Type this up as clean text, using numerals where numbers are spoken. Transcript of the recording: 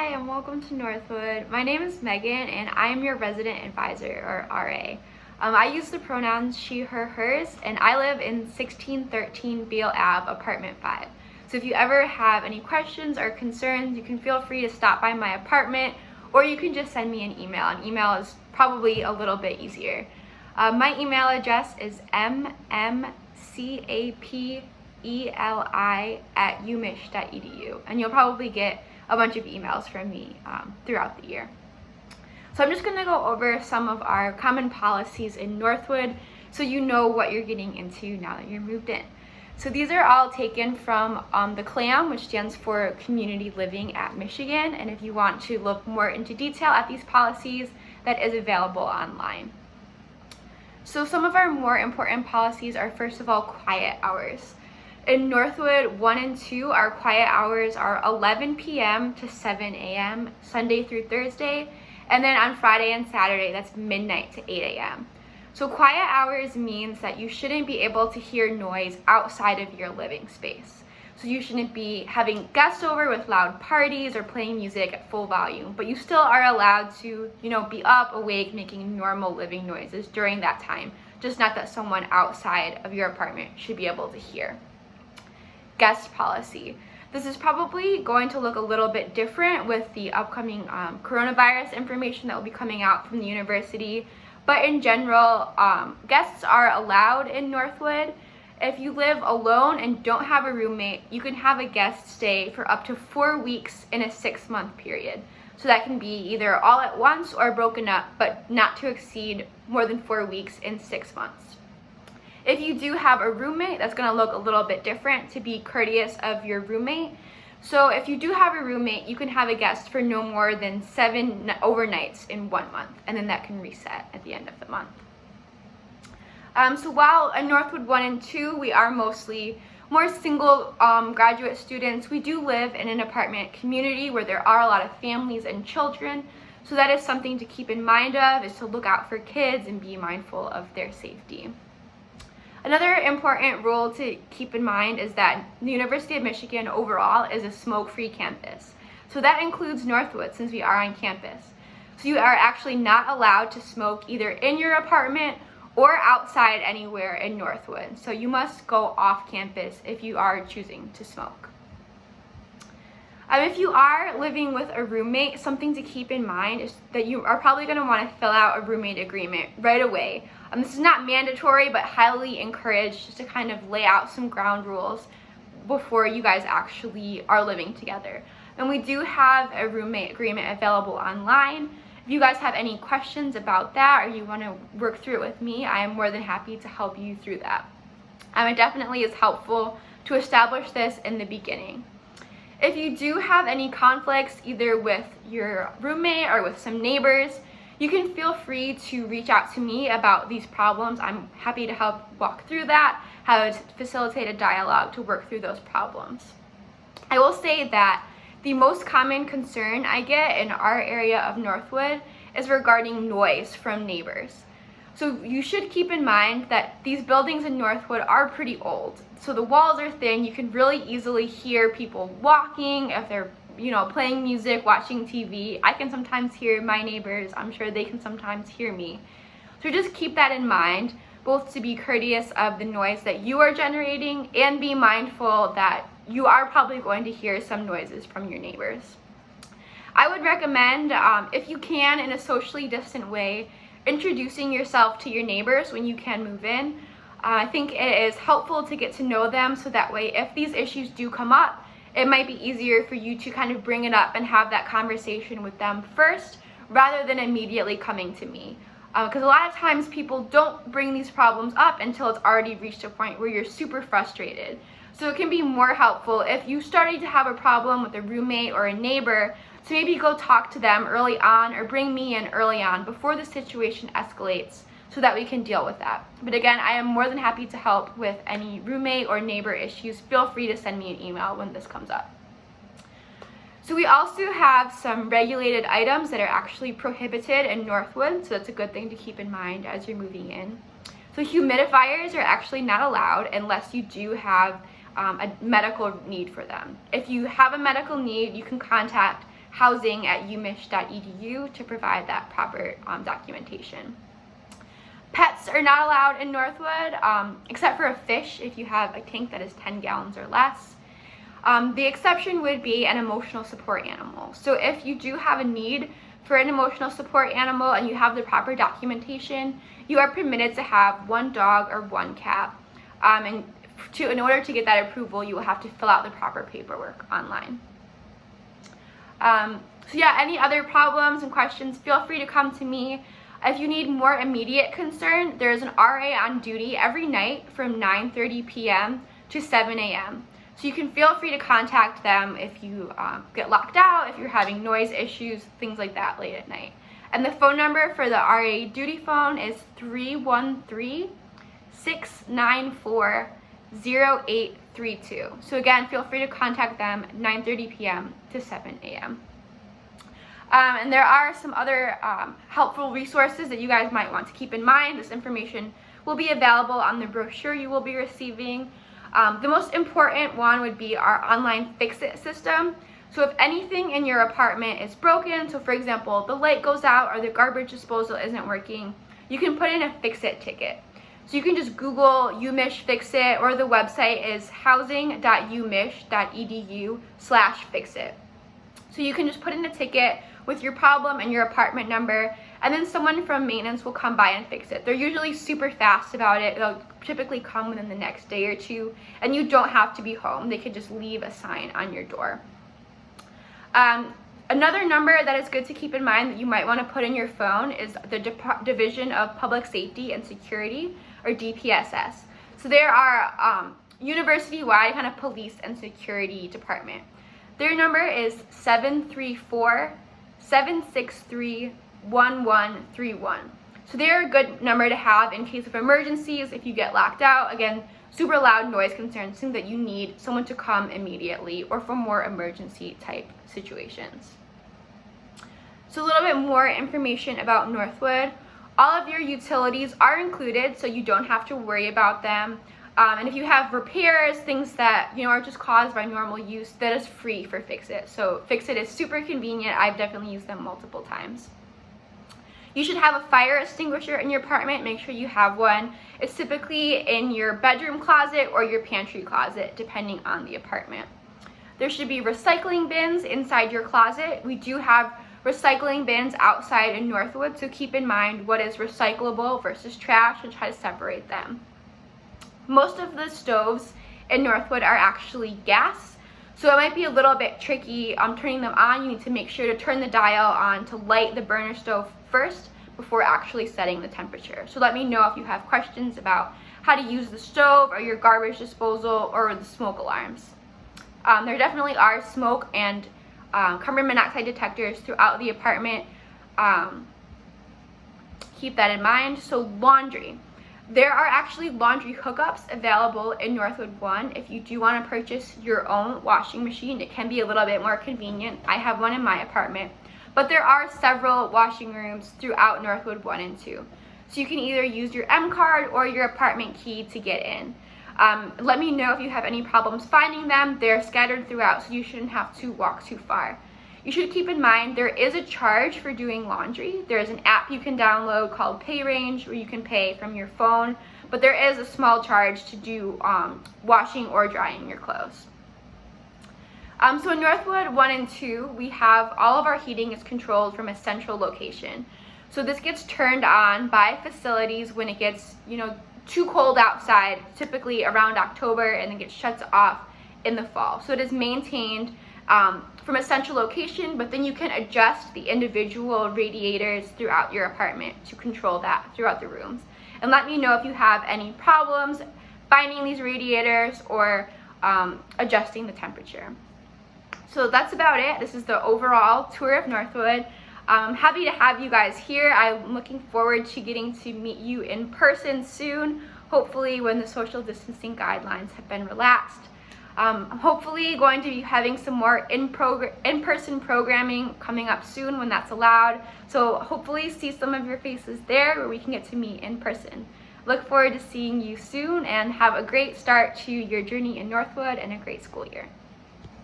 and welcome to Northwood. My name is Megan and I am your resident advisor, or RA. I use the pronouns she, her, hers, and I live in 1613 Beale Ave, apartment 5. So if you ever have any questions or concerns, you can feel free to stop by my apartment, or you can just send me an email. An email is probably a little bit easier. My email address is mmcapeli@umich.edu, and you'll probably get a bunch of emails from me throughout the year. So I'm just going to go over some of our common policies in Northwood so you know what you're getting into now that you're moved in. So these are all taken from the CLAM, which stands for Community Living at Michigan, and if you want to look more into detail at these policies, that is available online. So some of our more important policies are, first of all, quiet hours. In Northwood 1 and 2, our quiet hours are 11 p.m. to 7 a.m. Sunday through Thursday, and then on Friday and Saturday, that's midnight to 8 a.m. So quiet hours means that you shouldn't be able to hear noise outside of your living space. So you shouldn't be having guests over with loud parties or playing music at full volume, but you still are allowed to, be up, awake, making normal living noises during that time, just not that someone outside of your apartment should be able to hear. Guest policy. This is probably going to look a little bit different with the upcoming coronavirus information that will be coming out from the university, but in general, guests are allowed in Northwood. If you live alone and don't have a roommate, you can have a guest stay for up to 4 weeks in a 6-month period. So that can be either all at once or broken up, but not to exceed more than 4 weeks in 6 months. If you do have a roommate, that's going to look a little bit different to be courteous of your roommate. So if you do have a roommate, you can have a guest for no more than 7 overnights in 1 month, and then that can reset at the end of the month. So while in Northwood 1 and 2, we are mostly more single graduate students, we do live in an apartment community where there are a lot of families and children. So that is something to keep in mind of, is to look out for kids and be mindful of their safety. Another important rule to keep in mind is that the University of Michigan overall is a smoke-free campus. So that includes Northwood, since we are on campus. So you are actually not allowed to smoke either in your apartment or outside anywhere in Northwood. So you must go off campus if you are choosing to smoke. If you are living with a roommate, something to keep in mind is that you are probably going to want to fill out a roommate agreement right away. This is not mandatory, but highly encouraged, just to kind of lay out some ground rules before you guys actually are living together. And we do have a roommate agreement available online. If you guys have any questions about that or you want to work through it with me, I am more than happy to help you through that. It definitely is helpful to establish this in the beginning. If you do have any conflicts, either with your roommate or with some neighbors, you can feel free to reach out to me about these problems. I'm happy to help walk through that, how to facilitate a dialogue to work through those problems. I will say that the most common concern I get in our area of Northwood is regarding noise from neighbors. So you should keep in mind that these buildings in Northwood are pretty old. So the walls are thin. You can really easily hear people walking if they're, playing music, watching TV. I can sometimes hear my neighbors. I'm sure they can sometimes hear me. So just keep that in mind, both to be courteous of the noise that you are generating and be mindful that you are probably going to hear some noises from your neighbors. I would recommend, if you can, in a socially distant way, introducing yourself to your neighbors when you can move in. I think it is helpful to get to know them, so that way if these issues do come up, it might be easier for you to kind of bring it up and have that conversation with them first, rather than immediately coming to me. Because a lot of times people don't bring these problems up until it's already reached a point where you're super frustrated. So it can be more helpful if you started to have a problem with a roommate or a neighbor to maybe go talk to them early on, or bring me in early on before the situation escalates, so that we can deal with that. But again, I am more than happy to help with any roommate or neighbor issues. Feel free to send me an email when this comes up. So we also have some regulated items that are actually prohibited in Northwood, so that's a good thing to keep in mind as you're moving in. So humidifiers are actually not allowed unless you do have a medical need for them. If you have a medical need, you can contact housing@umich.edu to provide that proper documentation. Pets are not allowed in Northwood, except for a fish if you have a tank that is 10 gallons or less. The exception would be an emotional support animal. So if you do have a need for an emotional support animal and you have the proper documentation, you are permitted to have one dog or one cat. In order to get that approval, you will have to fill out the proper paperwork online. So yeah, any other problems and questions, feel free to come to me. If you need more immediate concern, there's an RA on duty every night from 9:30 p.m. to 7 a.m. So you can feel free to contact them if you get locked out, if you're having noise issues, things like that late at night. And the phone number for the RA duty phone is 313-694-0832. So again, feel free to contact them 9:30 p.m. to 7 a.m. And there are some other helpful resources that you guys might want to keep in mind. This information will be available on the brochure you will be receiving. The most important one would be our online fix-it system. So if anything in your apartment is broken, so for example, the light goes out or the garbage disposal isn't working, you can put in a fix-it ticket. So you can just Google UMich Fix-It, or the website is housing.umich.edu/fixit. So you can just put in a ticket with your problem and your apartment number, and then someone from maintenance will come by and fix it. They're usually super fast about it. They'll typically come within the next day or two, and you don't have to be home. They could just leave a sign on your door. Another number that is good to keep in mind that you might want to put in your phone is the Division of Public Safety and Security, or DPSS. So there are university-wide kind of police and security department. Their number is 734-763-1131. So they're a good number to have in case of emergencies, if you get locked out. Again, super loud noise concerns, something that you need someone to come immediately, or for more emergency type situations. So a little bit more information about Northwood. All of your utilities are included, so you don't have to worry about them. And if you have repairs, things that are just caused by normal use, that is free for Fix-It. So Fix-It is super convenient. I've definitely used them multiple times. You should have a fire extinguisher in your apartment. Make sure you have one. It's typically in your bedroom closet or your pantry closet, depending on the apartment. There should be recycling bins inside your closet. We do have recycling bins outside in Northwood, so keep in mind what is recyclable versus trash and try to separate them. Most of the stoves in Northwood are actually gas, so it might be a little bit tricky turning them on. You need to make sure to turn the dial on to light the burner stove first before actually setting the temperature. So let me know if you have questions about how to use the stove or your garbage disposal or the smoke alarms. There definitely are smoke and carbon monoxide detectors throughout the apartment. Keep that in mind. So laundry. There are actually laundry hookups available in Northwood 1. If you do want to purchase your own washing machine, it can be a little bit more convenient. I have one in my apartment. But there are several washing rooms throughout Northwood 1 and 2. So you can either use your M card or your apartment key to get in. Let me know if you have any problems finding them. They're scattered throughout, so you shouldn't have to walk too far. You should keep in mind there is a charge for doing laundry. There is an app you can download called PayRange where you can pay from your phone, but there is a small charge to do washing or drying your clothes. So in Northwood 1 and 2, we have all of our heating is controlled from a central location. So this gets turned on by facilities when it gets, too cold outside, typically around October, and then gets shut off in the fall. So it is maintained from a central location, but then you can adjust the individual radiators throughout your apartment to control that throughout the rooms. And let me know if you have any problems finding these radiators or adjusting the temperature. So that's about it. This is the overall tour of Northwood. I'm happy to have you guys here. I'm looking forward to getting to meet you in person soon, hopefully when the social distancing guidelines have been relaxed. I'm hopefully going to be having some more in-person programming coming up soon when that's allowed. So hopefully see some of your faces there where we can get to meet in person. Look forward to seeing you soon, and have a great start to your journey in Northwood and a great school year.